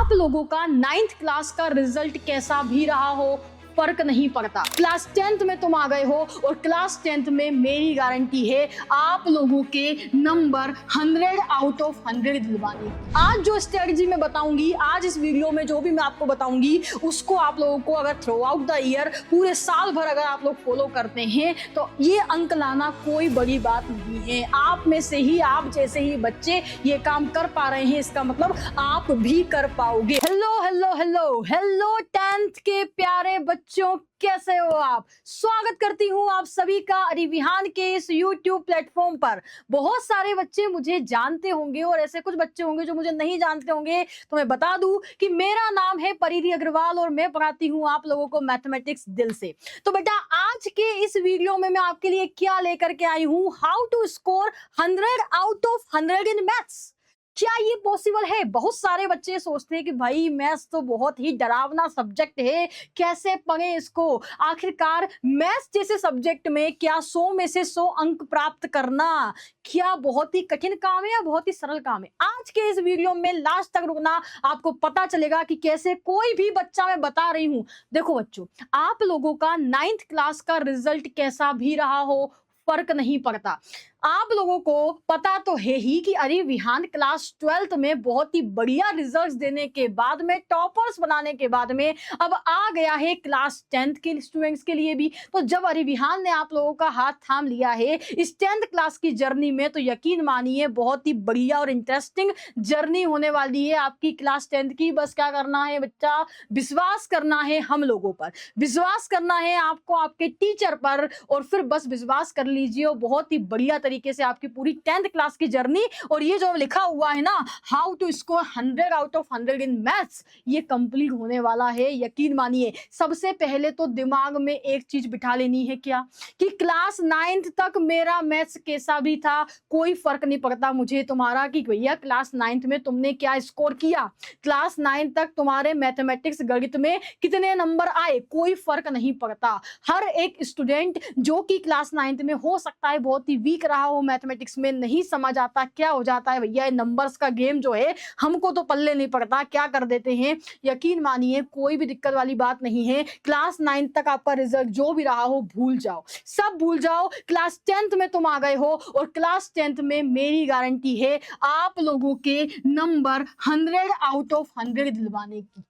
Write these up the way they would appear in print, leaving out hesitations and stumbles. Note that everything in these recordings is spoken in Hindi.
आप लोगों का 9th क्लास का रिजल्ट कैसा भी रहा हो, फर्क नहीं पड़ता। क्लास 10th में तुम आ गए हो और क्लास 10th में मेरी गारंटी है आप लोगों के नंबर 100 आउट ऑफ 100 दिलवाने। आज जो स्ट्रेटजी मैं बताऊंगी, आज इस वीडियो में जो भी मैं आपको बताऊंगी, उसको आप लोगों को अगर थ्रू आउट द ईयर पूरे साल भर अगर आप लोग फॉलो करते हैं तो ये अंक लाना कोई बड़ी बात नहीं है। आप में से ही, आप जैसे ही बच्चे ये काम कर पा रहे हैं, इसका मतलब आप भी कर पाओगे। Hello hello hello hello 10th के प्यारे बच्चों, कैसे हो आप? स्वागत करती हूँ आप सभी का अरिविहान के इस YouTube प्लेटफॉर्म पर। बहुत सारे बच्चे मुझे जानते होंगे और ऐसे कुछ बच्चे होंगे जो मुझे नहीं जानते होंगे, तो मैं बता दूं कि मेरा नाम है परिधि अग्रवाल और मैं पढ़ाती हूँ आप लोगों को मैथमेटिक्स दिल से। तो बेटा आज के इस वीडियो में मैं आपके लिए क्या लेकर के आई हूँ, how to score 100 out of 100 in maths. क्या ये पॉसिबल है? बहुत सारे बच्चे सोचते हैं कि भाई मैथ्स तो बहुत ही डरावना सब्जेक्ट है, कैसे पढ़ें इसको। आखिरकार मैथ्स जैसे सब्जेक्ट में क्या 100 में से 100 अंक प्राप्त करना क्या बहुत ही कठिन काम है या बहुत ही सरल काम है? आज के इस वीडियो में लास्ट तक रुकना, आपको पता चलेगा कि कैसे कोई भी बच्चा, मैं बता रही हूं, देखो बच्चों, आप लोगों का 9th क्लास का रिजल्ट कैसा भी रहा हो, फर्क नहीं पड़ता। आप लोगों को पता तो है ही कि अरिविहान क्लास 12th में बहुत ही बढ़िया रिजल्ट्स देने के बाद में, टॉपर्स बनाने के बाद में अब आ गया है क्लास 10th के स्टूडेंट्स के लिए भी। तो जब अरिविहान ने आप लोगों का हाथ थाम लिया है इस 10th क्लास की जर्नी में, तो यकीन मानिए बहुत ही बढ़िया और इंटरेस्टिंग जर्नी होने वाली है आपकी क्लास 10th की। बस क्या करना है बच्चा, विश्वास करना है हम लोगों पर, विश्वास करना है आपको आपके टीचर पर, और फिर बस विश्वास कर लीजिए और बहुत ही बढ़िया तरीके से आपकी पूरी 10th क्लास की जर्नी और ये जो लिखा हुआ है ना, how to score 100 out of 100 in maths, ये कंप्लीट होने वाला है। यकीन मानिए सबसे पहले तो दिमाग में एक चीज बिठा लेनी है, क्या कि क्लास 9th तक मेरा मैथ्स कैसा भी था कोई फर्क नहीं पड़ता मुझे तुम्हारा कि भैया क्लास 9th में तुमने क्या स्कोर किया, क्लास 9 तक तुम्हारे मैथमेटिक्स गणित में कितने नंबर आए, कोई फर्क नहीं पड़ता। हर एक स्टूडेंट जो कि क्लास 9th में हो सकता है बहुत ही वीक रहा हो मैथमेटिक्स में, नहीं समझ आता क्या हो जाता है भैया, नंबर्स का गेम जो है हमको तो पल्ले नहीं पड़ता, क्या कर देते हैं। यकीन मानिए कोई भी दिक्कत वाली बात नहीं है। क्लास 9 तक आपका रिजल्ट जो भी रहा हो भूल जाओ, सब भूल जाओ। क्लास 10th में तुम आ गए हो और क्लास 10th में मेरी गारंटी है आप लोगों के नंबर 100 आउट ऑफ 100 दिलवाने की।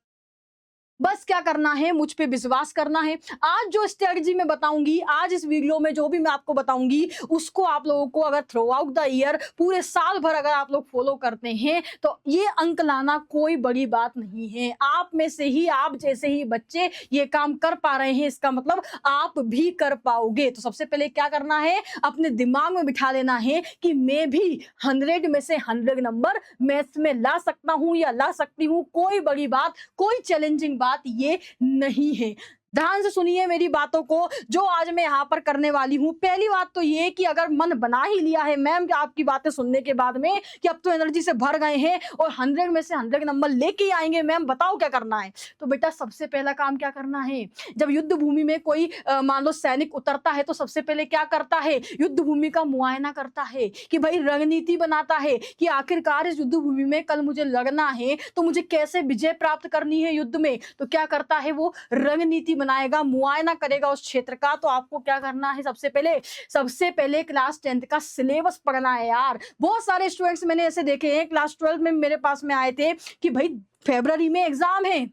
बस क्या करना है, मुझ पे विश्वास करना है। आज जो स्ट्रेटजी मैं बताऊंगी, आज इस वीडियो में जो भी मैं आपको बताऊंगी, उसको आप लोगों को अगर थ्रू आउट द ईयर पूरे साल भर अगर आप लोग फॉलो करते हैं तो ये अंक लाना कोई बड़ी बात नहीं है। आप में से ही, आप जैसे ही बच्चे ये काम कर पा रहे हैं, इसका मतलब आप भी कर पाओगे। तो सबसे पहले क्या करना है, अपने दिमाग में बिठा लेना है कि मैं भी 100 में से 100 नंबर मैथ्स में ला सकता हूं या ला सकती हूं। कोई बड़ी बात, कोई चैलेंजिंग बात ये नहीं है। ध्यान से सुनिए मेरी बातों को जो आज मैं यहाँ पर करने वाली हूँ। पहली बात तो ये कि अगर मन बना ही लिया है मैम आपकी बातें सुनने के बाद में कि अब तो एनर्जी से भर गए हैं और 100 में से 100 नंबर लेके आएंगे मैम, बताओ क्या करना है। तो बेटा सबसे पहला काम क्या करना है, जब युद्ध भूमि में कोई मान लो सैनिक उतरता है तो सबसे पहले क्या करता है, युद्ध भूमि का मुआयना करता है कि भाई रणनीति बनाता है कि आखिरकार इस युद्ध भूमि में कल मुझे लड़ना है तो मुझे कैसे विजय प्राप्त करनी है युद्ध में। तो क्या करता है, वो रणनीति बनाएगा, मुआयना करेगा उस क्षेत्र का। तो आपको क्या करना है, सबसे पहले क्लास 10th का सिलेबस पढ़ना है यार। बहुत सारे स्टूडेंट्स मैंने ऐसे देखे हैं क्लास 12 में मेरे पास में आए थे कि भाई फरवरी में एग्जाम है,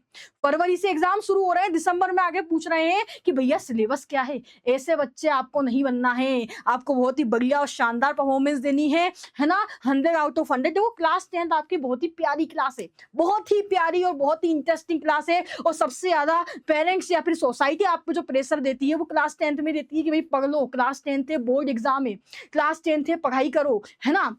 फरवरी से एग्जाम शुरू हो रहे हैं, दिसंबर में आगे पूछ रहे हैं कि भैया सिलेबस क्या है। ऐसे बच्चे आपको नहीं बनना है, आपको बहुत ही बढ़िया और शानदार परफॉर्मेंस देनी है ना। 100 आउट ऑफ 100। वो क्लास 10th आपकी बहुत ही प्यारी क्लास है, बहुत ही प्यारी और बहुत ही इंटरेस्टिंग क्लास है। और सबसे ज्यादा पेरेंट्स या फिर सोसाइटी आपको जो प्रेशर देती है वो क्लास 10th में देती है कि भाई पढ़ लो, क्लास 10th है, बोर्ड एग्जाम है, क्लास 10th है, पढ़ाई करो, है ना।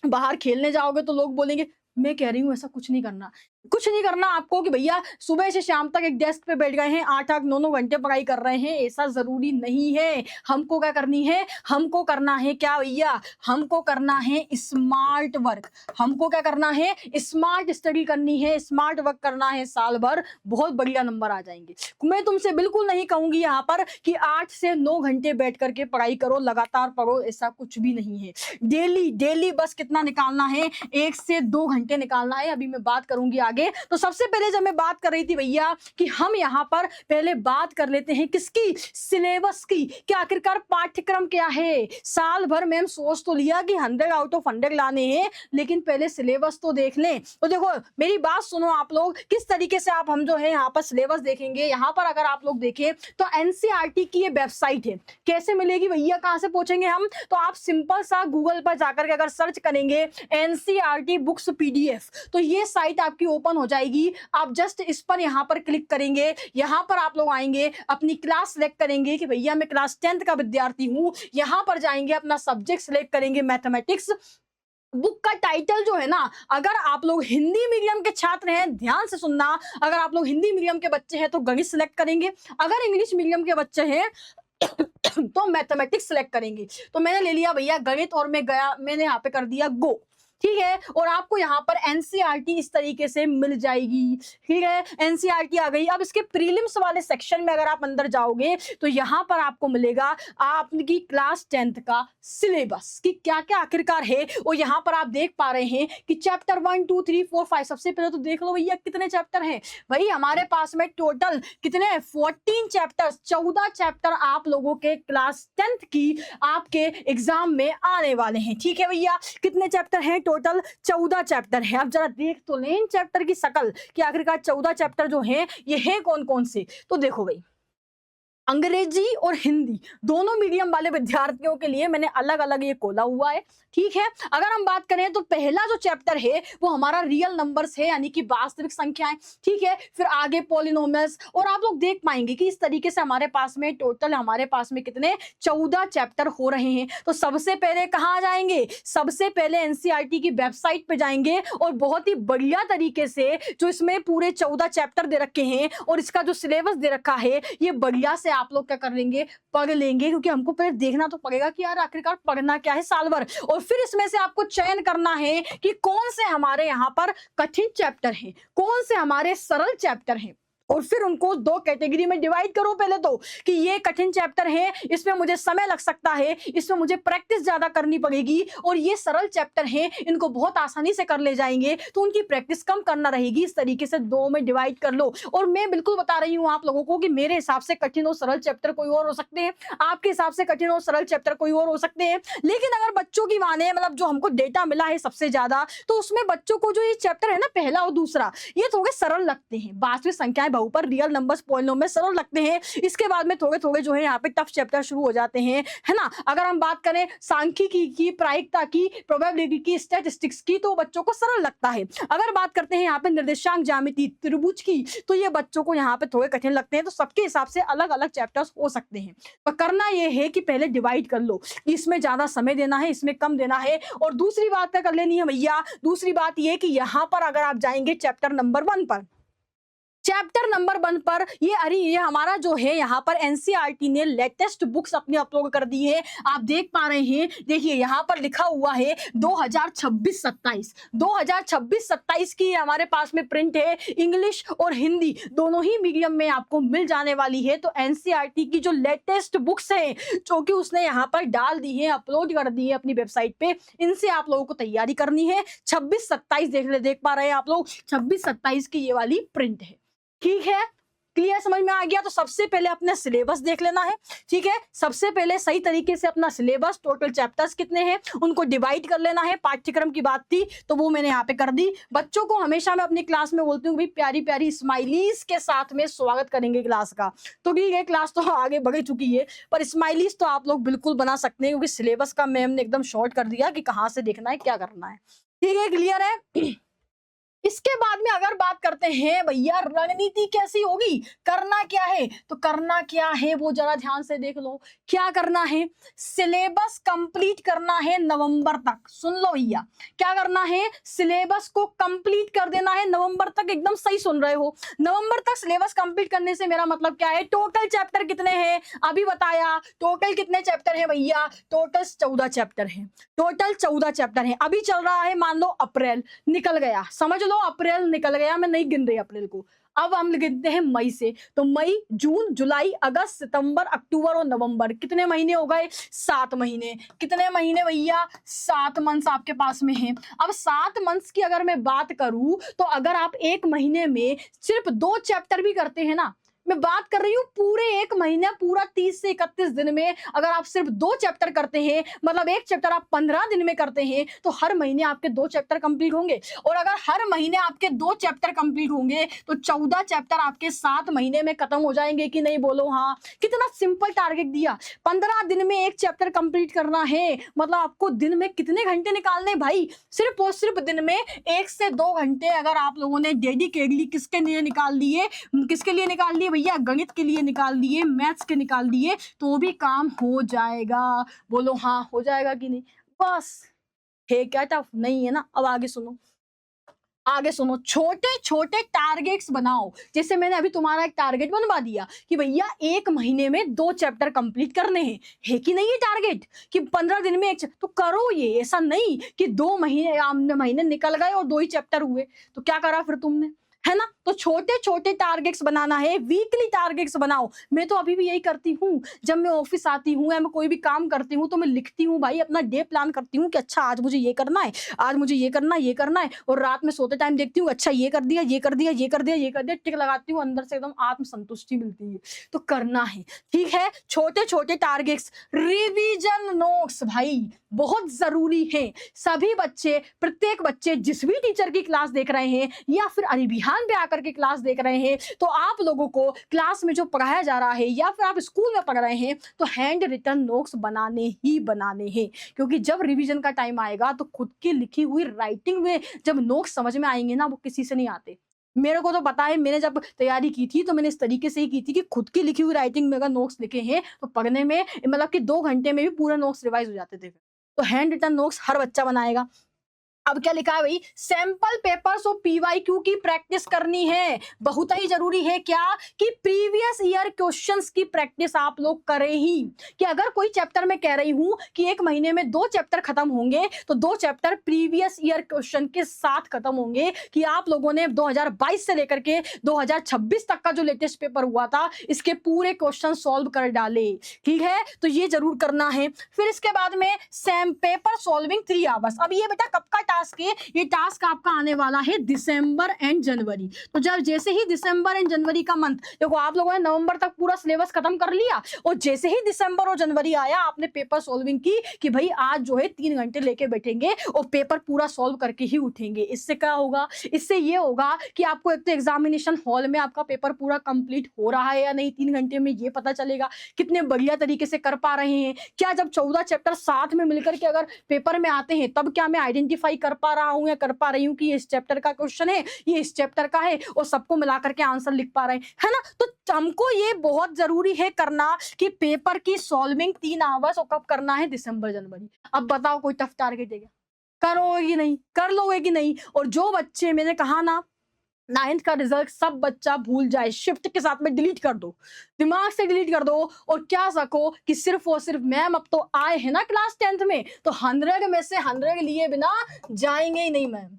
बाहर खेलने जाओगे तो लोग बोलेंगे, मैं कह रही हूं ऐसा कुछ नहीं करना, कुछ नहीं करना आपको कि भैया सुबह से शाम तक एक डेस्क पे बैठ गए हैं, 8-8 9-9 घंटे पढ़ाई कर रहे हैं, ऐसा जरूरी नहीं है। हमको क्या करनी है, हमको करना है क्या भैया, हमको करना है स्मार्ट वर्क। हमको क्या करना है, स्मार्ट स्टडी करनी है, स्मार्ट वर्क करना है साल भर, बहुत बढ़िया नंबर आ जाएंगे। मैं तुमसे बिल्कुल नहीं कहूंगी यहाँ पर कि 8 से 9 घंटे बैठ करके पढ़ाई करो, लगातार पढ़ो, ऐसा कुछ भी नहीं है। डेली बस कितना निकालना है, 1 से 2 घंटे निकालना है। अभी मैं बात करूंगी आगे। तो सबसे पहले जब मैं बात कर रही थी भैया कि हम यहाँ पर पहले बात कर लेते हैं किसकी, सिलेबस की, कि आखिरकार पाठ्यक्रम क्या है। साल भर में हम सोच तो लिया कि 100 आउट ऑफ 100 लाने हैं, लेकिन पहले सिलेबस तो देख लें। तो देखो मेरी बात सुनो आप लोग, किस तरीके से आप हम जो है यहाँ पर सिलेबस देखेंगे। यहाँ पर अगर आप लोग देखें तो एनसीईआरटी की ये वेबसाइट है, कैसे मिलेगी भैया, कहाँ से पहुंचेंगे हम, तो आप सिंपल सा गूगल पर जाकर के अगर सर्च करेंगे एनसीईआरटी बुक्स पीडीएफ, तो ये साइट आपकी ओपन हो जाएगी। आप जस्ट इस पर यहाँ पर क्लिक करेंगे, यहाँ पर आप लोग आएंगे, अपनी क्लास सिलेक्ट करेंगे कि भैया मैं क्लास 10th का विद्यार्थी हूँ, यहाँ पर जाएंगे, अपना सब्जेक्ट सिलेक्ट करेंगे मैथमेटिक्स। बुक का टाइटल जो है ना, अगर आप लोग हिंदी मीडियम के छात्र हैं, ध्यान से सुनना, अगर आप लोग हिंदी मीडियम के बच्चे हैं तो गणित सिलेक्ट करेंगे, अगर इंग्लिश मीडियम के बच्चे हैं तो मैथमेटिक्स सिलेक्ट करेंगे। तो मैंने ले लिया भैया गणित और मैंने यहाँ पे कर दिया गो, ठीक है। और आपको यहाँ पर एनसीईआरटी इस तरीके से मिल जाएगी, ठीक है, एनसीईआरटी आ गई। अब इसके प्रीलिम्स वाले सेक्शन में अगर आप अंदर जाओगे तो यहाँ पर आपको मिलेगा आपकी क्लास 10th का सिलेबस कि क्या क्या आखिरकार है। और यहाँ पर आप देख पा रहे हैं कि चैप्टर 1 2 3 4 5, सबसे पहले तो देख लो भैया कितने चैप्टर हैं। भाई हमारे पास में टोटल कितने 14 चैप्टर्स, 14 चैप्टर आप लोगों के क्लास 10th की आपके एग्जाम में आने वाले हैं, ठीक है भैया। कितने चैप्टर हैं, टोटल 14 चैप्टर है। अब जरा देख तो लें चैप्टर की शकल कि आखिरकार 14 चैप्टर जो हैं ये हैं कौन कौन से। तो देखो भाई, अंग्रेजी और हिंदी दोनों मीडियम वाले विद्यार्थियों के लिए मैंने अलग अलग ये खोला हुआ है, ठीक है। अगर हम बात करें तो पहला जो चैप्टर है वो हमारा रियल नंबर्स है, यानी कि वास्तविक संख्याएं, ठीक है। फिर आगे पॉलिनोमियल्स, और आप लोग देख पाएंगे कि इस तरीके से हमारे पास में टोटल हमारे पास में कितने 14 चैप्टर हो रहे हैं। तो सबसे पहले कहाँ जाएंगे, सबसे पहले एनसीईआरटी की वेबसाइट पे जाएंगे और बहुत ही बढ़िया तरीके से जो इसमें पूरे 14 चैप्टर दे रखे हैं और इसका जो सिलेबस दे रखा है ये बढ़िया से आप लोग क्या कर लेंगे, पढ़ लेंगे, क्योंकि हमको पहले देखना तो पड़ेगा कि यार आखिरकार पढ़ना क्या है साल भर। और फिर इसमें से आपको चयन करना है कि कौन से हमारे यहाँ पर कठिन चैप्टर हैं, कौन से हमारे सरल चैप्टर हैं, और फिर उनको दो कैटेगरी में डिवाइड करो पहले तो, कि ये कठिन चैप्टर है, इसमें मुझे समय लग सकता है, इसमें मुझे प्रैक्टिस ज्यादा करनी पड़ेगी, और ये सरल चैप्टर है, इनको बहुत आसानी से कर ले जाएंगे तो उनकी प्रैक्टिस कम करना रहेगी। इस तरीके से दो में डिवाइड कर लो। और मैं बिल्कुल बता रही हूँ आप लोगों को कि मेरे हिसाब से कठिन और सरल चैप्टर कोई और हो सकते हैं, आपके हिसाब से कठिन और सरल चैप्टर कोई और हो सकते हैं, लेकिन अगर बच्चों की माने, मतलब जो हमको डेटा मिला है सबसे ज्यादा, तो उसमें बच्चों को जो ये चैप्टर है ना पहला और दूसरा, ये थोड़े सरल लगते हैं। वास्तविक संख्याएं, बहुपद, रियल नंबर्स, पॉलिनोमियल सरल लगते हैं। इसके बाद में थोड़े थोड़े जो है यहाँ पे टफ चैप्टर शुरू हो जाते हैं, है ना। अगर हम बात करें सांख्यिकी की, प्रायिकता की, प्रोबेबिलिटी की, स्टैटिस्टिक्स की, तो बच्चों को सरल लगता है। अगर बात करते हैं यहाँ पे निर्देशांक ज्यामिति, त्रिभुज की, तो ये बच्चों को यहाँ पे थोड़े कठिन लगते हैं। तो सबके हिसाब से अलग अलग चैप्टर्स हो सकते हैं। पर करना ये है कि पहले डिवाइड कर लो कि इसमें ज्यादा समय देना है, इसमें कम देना है। और दूसरी बात क्या कर लेनी है भैया, दूसरी बात ये कि यहाँ पर अगर आप जाएंगे चैप्टर नंबर 1 पर, चैप्टर नंबर 1 पर ये हमारा जो है यहाँ पर एनसीईआरटी ने लेटेस्ट बुक्स अपनी अपलोड कर दी है। आप देख पा रहे हैं, देखिए यहाँ पर लिखा हुआ है 2026-27 की हमारे पास में प्रिंट है। इंग्लिश और हिंदी दोनों ही मीडियम में आपको मिल जाने वाली है। तो एनसीईआरटी की जो लेटेस्ट बुक्स है जो कि उसने यहाँ पर डाल दी है, अपलोड कर दी है अपनी वेबसाइट पे, इनसे आप लोगों को तैयारी करनी है। 26-27 देख पा रहे हैं आप लोग, 26-27 की ये वाली प्रिंट है, ठीक है। क्लियर, समझ में आ गया। तो सबसे पहले अपना सिलेबस देख लेना है, ठीक है। सबसे पहले सही तरीके से अपना सिलेबस, टोटल चैप्टर्स कितने हैं उनको डिवाइड कर लेना है। पाठ्यक्रम की बात थी तो वो मैंने यहाँ पे कर दी। बच्चों को हमेशा मैं अपनी क्लास में बोलती हूँ भाई प्यारी प्यारी स्माइलीज के साथ में स्वागत करेंगे क्लास का। तो ठीक है, क्लास तो आगे बढ़ चुकी है, पर स्माइलीज तो आप लोग बिल्कुल बना सकते हैं, क्योंकि सिलेबस का मैम ने एकदम शॉर्ट कर दिया कि कहाँ से देखना है, क्या करना है, ठीक है। क्लियर है। इसके बाद में अगर बात करते हैं भैया रणनीति कैसी होगी, करना क्या है, तो करना क्या है वो जरा ध्यान से देख लो। क्या करना है, सिलेबस कंप्लीट करना है नवंबर तक। सुन लो भैया, क्या करना है, सिलेबस को कंप्लीट कर देना है नवंबर तक। एकदम सही सुन रहे हो, नवंबर तक सिलेबस कंप्लीट करने से मेरा मतलब क्या है, टोटल चैप्टर कितने हैं अभी बताया। टोटल कितने चैप्टर है भैया, टोटल 14 चैप्टर है, टोटल 14 चैप्टर है। अभी चल रहा है मान लो अप्रैल, निकल गया, समझ लो अप्रैल निकल गया, मैं नहीं गिन रहे अप्रैल को, अब हम गिनते हैं मई से। तो मई, जून, जुलाई, अगस्त, सितंबर, अक्टूबर और नवंबर, कितने महीने हो गए? 7 महीने। कितने महीने भैया? 7 मंथ्स आपके पास में हैं। अब 7 मंथ्स की अगर मैं बात करूं तो अगर आप एक महीने में सिर्फ 2 चैप्टर भी करते हैं ना, मैं बात कर रही हूँ पूरे एक महीने, पूरा 30 से 31 दिन में अगर आप सिर्फ 2 चैप्टर करते हैं, मतलब एक चैप्टर आप 15 दिन में करते हैं, तो हर महीने आपके 2 चैप्टर कंप्लीट होंगे। और अगर हर महीने आपके 2 चैप्टर कंप्लीट होंगे तो 14 चैप्टर आपके 7 महीने में खत्म हो जाएंगे कि नहीं? बोलो हाँ। कितना सिंपल टारगेट दिया, 15 दिन में एक चैप्टर कंप्लीट करना है, मतलब आपको दिन में कितने घंटे निकालने भाई? सिर्फ और सिर्फ दिन में 1 से 2 घंटे अगर आप लोगों ने डेडिकेटली किसके लिए निकाल लिए, किसके लिए निकाल लिए भैया? गणित के लिए निकाल दिए, मैथ्स के निकाल दिए, तो भी काम हो जाएगा। बोलो हाँ, हो जाएगा कि नहीं? बस। है क्या टफ? नहीं है ना? अब आगे सुनो, आगे सुनो। छोटे छोटे टारगेट्स बनाओ। जैसे मैंने अभी तुम्हारा एक टारगेट बनवा दिया कि भैया एक महीने में 2 चैप्टर कंप्लीट करने हैं, है कि नहीं? ये टारगेट कि 15 दिन में एक तो करो ये, ऐसा नहीं कि 2 महीने निकल गए और 2 ही चैप्टर हुए, तो क्या करा फिर तुमने, है ना? तो छोटे छोटे टारगेट्स बनाना है, वीकली टारगेट्स बनाओ। मैं तो अभी भी यही करती हूँ, जब मैं ऑफिस आती हूँ या मैं कोई भी काम करती हूँ तो मैं लिखती हूँ भाई, अपना डे प्लान करती हूँ कि अच्छा आज मुझे ये करना है, आज मुझे ये करना है, ये करना है, और रात में सोते टाइम देखती हूँ अच्छा ये कर दिया, ये कर दिया, ये कर दिया, ये कर दिया, टिक लगाती हूँ, अंदर से एकदम आत्मसंतुष्टि मिलती है। तो करना है, ठीक है? छोटे छोटे टारगेट्स। रिवीजन नोट्स भाई बहुत जरूरी है। सभी बच्चे, प्रत्येक बच्चे जिस भी टीचर की क्लास देख रहे हैं या फिर अभियान पे आकर के क्लास देख रहे हैं, तो आप लोगों को क्लास में जो पढ़ाया जा रहा है या फिर आप स्कूल में पढ़ रहे हैं, तो हैंड रिटन नोट्स बनाने ही बनाने हैं। क्योंकि जब रिवीजन का टाइम आएगा तो खुद की लिखी हुई राइटिंग में जब नोट्स समझ में आएंगे ना, वो किसी से नहीं आते। मेरे को तो पता है, मैंने जब तैयारी की थी तो मैंने इस तरीके से ही की थी कि खुद की लिखी हुई राइटिंग में अगर नोट्स लिखे हैं तो पढ़ने में मतलब कि 2 घंटे में भी पूरे नोट्स रिवाइज हो जाते थे। तो हैंड रिटन नोट्स हर बच्चा बनाएगा। अब क्या लिखा है भाई? सैंपल पेपर्स और पीवाईक्यू की प्रैक्टिस करनी है। बहुत ही जरूरी है क्या? कि प्रीवियस ईयर क्वेश्चंस की प्रैक्टिस आप लोग करें ही। कि अगर कोई चैप्टर में कह रही हूं कि एक महीने में 2 चैप्टर खत्म होंगे, तो 2 चैप्टर प्रीवियस ईयर क्वेश्चन के साथ खत्म होंगे। कि आप लोगों ने 2022 से लेकर के 2026 तक का जो लेटेस्ट पेपर हुआ था, इसके पूरे क्वेश्चन सॉल्व कर डाले। ठीक है, तो ये जरूर करना है। फिर इसके बाद में सैम पेपर सॉल्विंग 3 आवर्स। अब ये बेटा कब का टास्क है? ये टास्क आपका आने वाला है दिसंबर एंड जनवरी। तो जब जैसे ही दिसंबर एंड जनवरी का मंथ, देखो आप लोगों ने नवंबर तक पूरा सिलेबस खत्म कर लिया, और जैसे ही दिसंबर और जनवरी आया आपने पेपर सॉल्विंग की कि भाई आज जो है 3 घंटे लेके बैठेंगे और पेपर पूरा सॉल्व करके ही उठेंगे। इससे क्या होगा? इससे ये होगा कि आपको एक तो एग्जामिनेशन हॉल में आपका पेपर पूरा कंप्लीट हो रहा है या नहीं 3 घंटे में, ये पता चलेगा कितने बढ़िया तरीके से कर पा रहे हैं। क्या जब 14 चैप्टर साथ में मिलकर के अगर पेपर में आते हैं, तब क्या मैं आइडेंटिफाई कर पा रहा हूं या कर पा रही हूं कि ये इस चैप्टर का क्वेश्चन है, ये इस चैप्टर का है, और सबको मिलाकर के आंसर लिख पा रहे हैं, है ना? तो हमको ये बहुत जरूरी है करना कि पेपर की सॉल्विंग 3 आवर्स, और कब करना है? दिसंबर जनवरी। अब बताओ कोई टफ टारगेट है क्या? करोगे कि नहीं? कर लोगे कि नहीं? और जो बच्चे, मैंने कहा ना 9th का रिजल्ट सब बच्चा भूल जाए, शिफ्ट के साथ में डिलीट कर दो, दिमाग से डिलीट कर दो, और क्या सको कि सिर्फ और सिर्फ मैम अब तो आए हैं ना क्लास 10th में, तो 100 में से 100 लिए बिना जाएंगे ही नहीं मैम।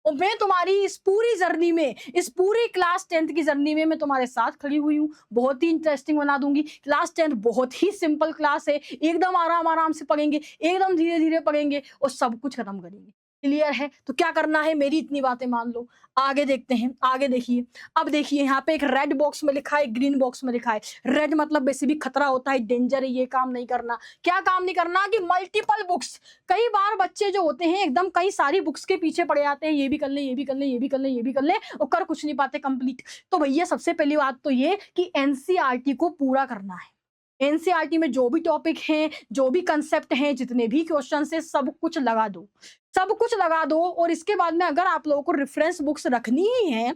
और मैं तुम्हारी इस पूरी जर्नी में, इस पूरी क्लास 10th की जर्नी में मैं तुम्हारे साथ खड़ी हुई हूँ। बहुत ही इंटरेस्टिंग बना दूंगी। क्लास 10th बहुत ही सिंपल क्लास है, एकदम आराम आराम से पढ़ेंगे, एकदम धीरे धीरे पढ़ेंगे और सब कुछ खत्म करेंगे। क्लियर है? तो क्या करना है, मेरी इतनी बातें मान लो। आगे देखते हैं, आगे देखिए। अब देखिए यहाँ पे एक रेड बॉक्स में लिखा है, ग्रीन बॉक्स में लिखा है। रेड मतलब बेसिकली खतरा होता है, डेंजर है, ये काम नहीं करना। क्या काम नहीं करना? कि मल्टीपल बुक्स। कई बार बच्चे जो होते हैं एकदम कई सारी बुक्स के पीछे पड़े आते हैं, ये भी कर ले, ये भी कर ले, ये भी कर ले, ये भी कर ले, और कर कुछ नहीं पाते कंप्लीट। तो भैया सबसे पहली बात तो ये कि एनसीईआरटी को पूरा करना है। एनसीईआरटी में जो भी टॉपिक हैं, जो भी कंसेप्ट हैं, जितने भी क्वेश्चन है, सब कुछ लगा दो, सब कुछ लगा दो। और इसके बाद में अगर आप लोगों को रेफरेंस बुक्स रखनी ही है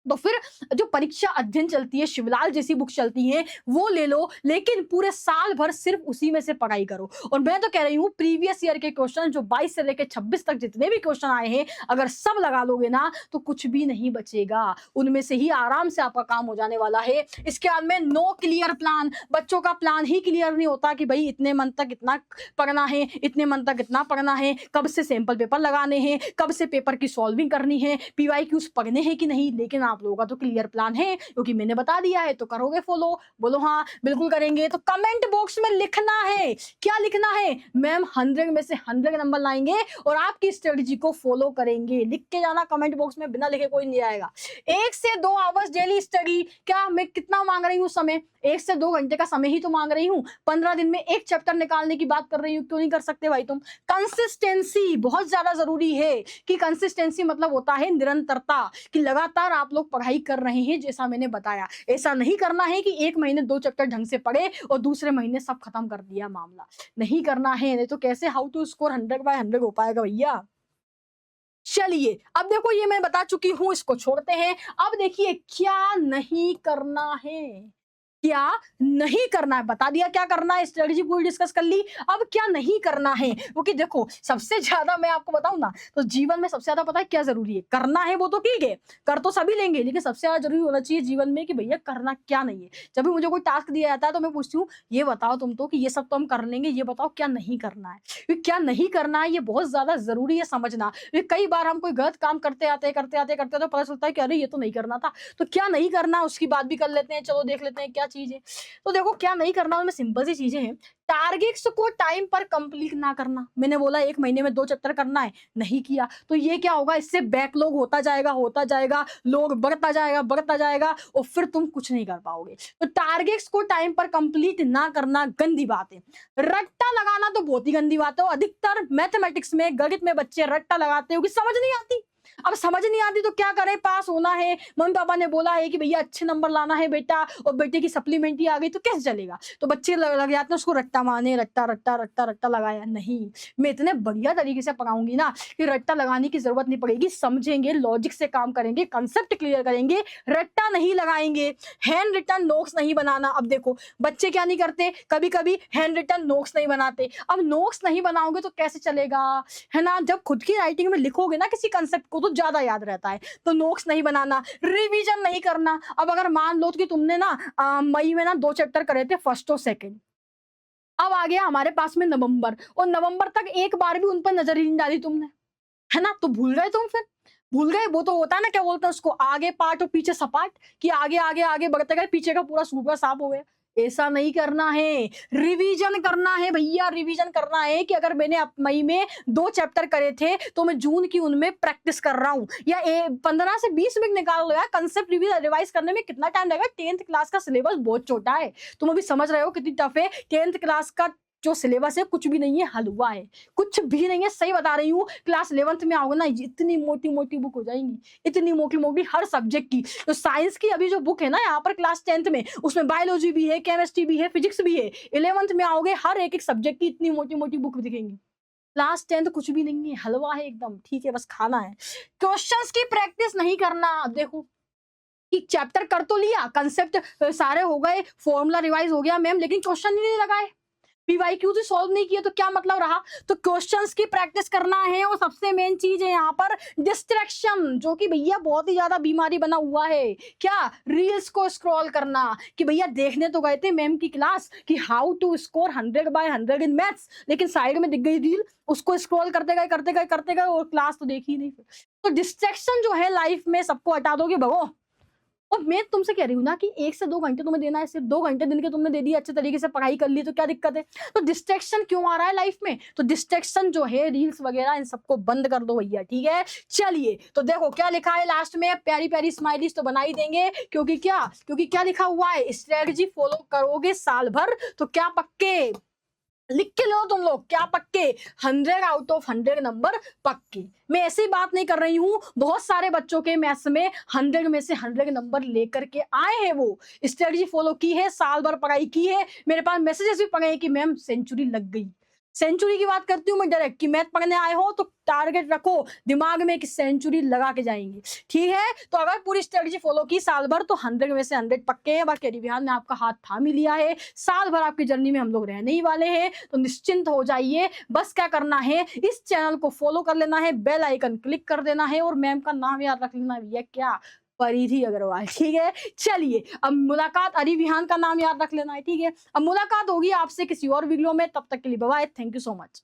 तो फिर जो परीक्षा अध्ययन चलती है, शिवलाल जैसी बुक चलती हैं, वो ले लो, लेकिन पूरे साल भर सिर्फ उसी में से पढ़ाई करो। और मैं तो कह रही हूँ प्रीवियस ईयर के क्वेश्चन जो 22 से लेके 26 तक जितने भी क्वेश्चन आए हैं, अगर सब लगा लोगे ना तो कुछ भी नहीं बचेगा। उनमें से ही आराम से आपका काम हो जाने वाला है। इसके बाद में नो क्लियर प्लान, बच्चों का प्लान ही क्लियर नहीं होता कि भाई इतने मंथ तक इतना पढ़ना है, इतने मंथ तक इतना पढ़ना है, कब से सैंपल पेपर लगाने हैं, कब से पेपर की सॉल्विंग करनी है, पीवाईक्यूज पढ़ने हैं कि नहीं। लेकिन आप लोगों का तो क्लियर प्लान है क्योंकि मैंने बता दिया है, तो करोगे फॉलो? बोलो हाँ बिल्कुल करेंगे। तो कमेंट बॉक्स में लिखना है, क्या लिखना है? मैम 100 में से 100 नंबर लाएंगे और आपकी स्ट्रेटजी को फॉलो करेंगे। लिख के जाना कमेंट बॉक्स में, बिना लिखे कोई नहीं आएगा। 1 से 2 आवर्स डेली स्टडी, क्या मैं कितना मांग रही हूँ समय? 1 से 2 घंटे का समय ही तो मांग रही हूँ। 15 दिन में एक चैप्टर निकालने की बात कर रही हूँ, क्यों नहीं कर सकते भाई तुम? कंसिस्टेंसी बहुत ज्यादा जरूरी है कि कंसिस्टेंसी मतलब होता है निरंतरता, कि लगातार आप लोग पढ़ाई कर रहे हैं जैसा मैंने बताया। ऐसा नहीं करना है कि एक महीने 2 चैप्टर ढंग से पढ़े और दूसरे महीने सब खत्म कर दिया मामला, नहीं करना है। नहीं तो कैसे हाउ टू स्कोर 100/100 हो पाएगा भैया। चलिए अब देखो, ये मैं बता चुकी हूं, इसको छोड़ते हैं। अब देखिए क्या नहीं करना है, क्या नहीं करना है। बता दिया क्या करना है, स्ट्रेटजी पूरी डिस्कस कर ली। अब क्या नहीं करना है, क्योंकि देखो सबसे ज्यादा मैं आपको बताऊं ना, तो जीवन में सबसे ज्यादा पता है क्या जरूरी है? करना है वो तो ठीक है, कर तो सभी लेंगे, लेकिन सबसे ज्यादा जरूरी होना चाहिए जीवन में कि भैया करना क्या नहीं है। जब भी मुझे कोई टास्क दिया जाता है तो मैं पूछती हूँ ये बताओ तुम तो, कि ये सब तो हम कर लेंगे, ये बताओ क्या नहीं करना है। क्योंकि क्या नहीं करना है ये बहुत ज्यादा जरूरी है समझना। क्योंकि कई बार हम कोई गलत काम करते तो पता चलता है कि अरे ये तो नहीं करना था। तो क्या नहीं करना उसकी बात भी कर लेते हैं, चलो देख लेते हैं क्या चीज है। तो देखो क्या नहीं करना, उनमें सिंपल सी चीजें हैं। टारगेट्स को टाइम पर कंप्लीट ना करना। मैंने बोला एक महीने में 2 चैप्टर करना है, नहीं किया तो ये क्या होगा, इससे बैकलॉग होता जाएगा, लोग बढ़ता जाएगा और फिर तुम कुछ नहीं कर पाओगे। तो टारगेट्स को टाइम पर कंप्लीट ना करना गंदी बात है। रट्टा लगाना तो बहुत ही गंदी बात है। अधिकतर मैथमेटिक्स में, गणित में बच्चे रट्टा लगाते हो कि समझ नहीं आती। अब समझ नहीं आती तो क्या करें, पास होना है, मम्मी पापा ने बोला है कि भैया अच्छे नंबर लाना है बेटा, और बेटे की सप्लीमेंट्री आ गई तो कैसे चलेगा। तो बच्चे लग जाते हैं उसको रट्टा मारने, रट्टा लगाया। नहीं, मैं इतने बढ़िया तरीके से पढ़ाऊंगी ना कि रट्टा लगाने की जरूरत नहीं पड़ेगी। समझेंगे, लॉजिक से काम करेंगे, कंसेप्ट क्लियर करेंगे, रट्टा नहीं लगाएंगे। हैंड रिटन नोट्स नहीं बनाना। अब देखो बच्चे क्या नहीं करते, कभी कभी हैंड रिटन नोट्स नहीं बनाते। अब नोट्स नहीं बनाओगे तो कैसे चलेगा, है ना। जब खुद की राइटिंग में लिखोगे ना किसी कंसेप्ट को तो ज्यादा याद रहता है। तो नोट्स नहीं बनाना, रिवीजन नहीं करना। अब अगर मान लो कि तुमने ना मई में ना 2 चैप्टर करे थे, फर्स्ट और सेकंड, अब आ गया हमारे पास में नवंबर, और नवंबर तक एक बार भी उन पर नजर ही नहीं डाली तुमने, है ना। तो भूल गए तुम, फिर भूल गए। वो तो होता है ना, क्या बोलते हैं उसको, आगे पार्ट और पीछे सपाट, कि आगे आगे आगे बढ़ते गए, पीछे का पूरा सूखा साफ हो गया। ऐसा नहीं करना है, रिवीजन करना है भैया। रिवीजन करना है कि अगर मैंने मई में 2 चैप्टर करे थे तो मैं जून की उनमें प्रैक्टिस कर रहा हूँ, या 15 से 20 मिनट निकाल लो यार। कंसेप्ट रिवाइज करने में कितना टाइम लगेगा? 10th क्लास का सिलेबस बहुत छोटा है, तुम अभी समझ रहे हो कितनी टफ है। 10th क्लास का जो सिलेबस है कुछ भी नहीं है, हलवा है, कुछ भी नहीं है, सही बता रही हूँ। क्लास 11th में आओगे ना, इतनी मोटी मोटी बुक हो जाएंगी, इतनी मोटी मोटी हर सब्जेक्ट की। तो साइंस की अभी जो बुक है ना यहाँ पर क्लास 10th में, उसमें बायोलॉजी भी है, केमिस्ट्री भी है, फिजिक्स भी है। 11th में आओगे हर एक सब्जेक्ट की इतनी मोटी मोटी बुक दिखेंगी। क्लास 10th कुछ भी नहीं है, हलवा है एकदम, ठीक है, बस खाना है। क्वेश्चंस की प्रैक्टिस नहीं करना। देखो कि चैप्टर कर तो लिया, कंसेप्ट सारे हो गए, फॉर्मूला रिवाइज हो गया मैम, लेकिन क्वेश्चन नहीं लगाए, पीवाईक्यू तो सॉल्व नहीं किया, तो क्या मतलब रहा। तो क्वेश्चंस की प्रैक्टिस करना है। और सबसे मेन चीज है यहाँ पर डिस्ट्रैक्शन, जो कि भैया बहुत ही ज्यादा बीमारी बना हुआ है। क्या? रील्स को स्क्रॉल करना, कि भैया देखने तो गए थे मैम की क्लास कि how to score 100/100 in maths, लेकिन साइड में दिख गई रील, उसको स्क्रॉल करते गए और क्लास तो देखी नहीं। तो डिस्ट्रैक्शन जो है लाइफ में सबको हटा दोगे भगो। और मैं तुमसे कह रही हूँ ना कि 1 से 2 घंटे तुम्हें देना है, सिर्फ 2 घंटे दिन के तुमने दे दिए, अच्छे तरीके से पढ़ाई कर ली, तो क्या दिक्कत है। तो डिस्ट्रैक्शन क्यों आ रहा है लाइफ में? तो डिस्ट्रैक्शन जो है रील्स वगैरह, इन सबको बंद कर दो भैया, ठीक है। चलिए तो देखो क्या लिखा है लास्ट में, प्यारी प्यारी स्माइलीज तो बना ही देंगे, क्योंकि क्या लिखा हुआ है, स्ट्रेटजी फॉलो करोगे साल भर तो क्या पक्के, लिख के लो तुम लोग, क्या पक्के, 100/100 नंबर पक्के। मैं ऐसी बात नहीं कर रही हूं, बहुत सारे बच्चों के मैथ्स में 100 में से 100 नंबर लेकर के आए हैं। वो स्ट्रेटजी फॉलो की है, साल भर पढ़ाई की है, मेरे पास मैसेजेस भी पड़े हैं कि मैम सेंचुरी लग गई। सेंचुरी की बात करती हूँ मैं डायरेक्ट कि मैथ पढ़ने आए हो तो टारगेट रखो दिमाग में कि सेंचुरी लगा के जाएंगे, ठीक है। तो अगर पूरी स्ट्रेटजी फॉलो की साल भर तो 100 में से 100 पक्के हैं। बाकी अरिविहान ने आपका हाथ थाम ही लिया है, साल भर आपकी जर्नी में हम लोग रहने ही वाले हैं, तो निश्चिंत हो जाइए। बस क्या करना है, इस चैनल को फॉलो कर लेना है, बेल आइकन क्लिक कर देना है और मैम का नाम याद रख लेना भैया, क्या, परिधि अग्रवाल, ठीक है। चलिए अब मुलाकात, अरिविहान का नाम याद रख लेना है, ठीक है। अब मुलाकात होगी आपसे किसी और वीडियो में, तब तक के लिए bye, thank you so much.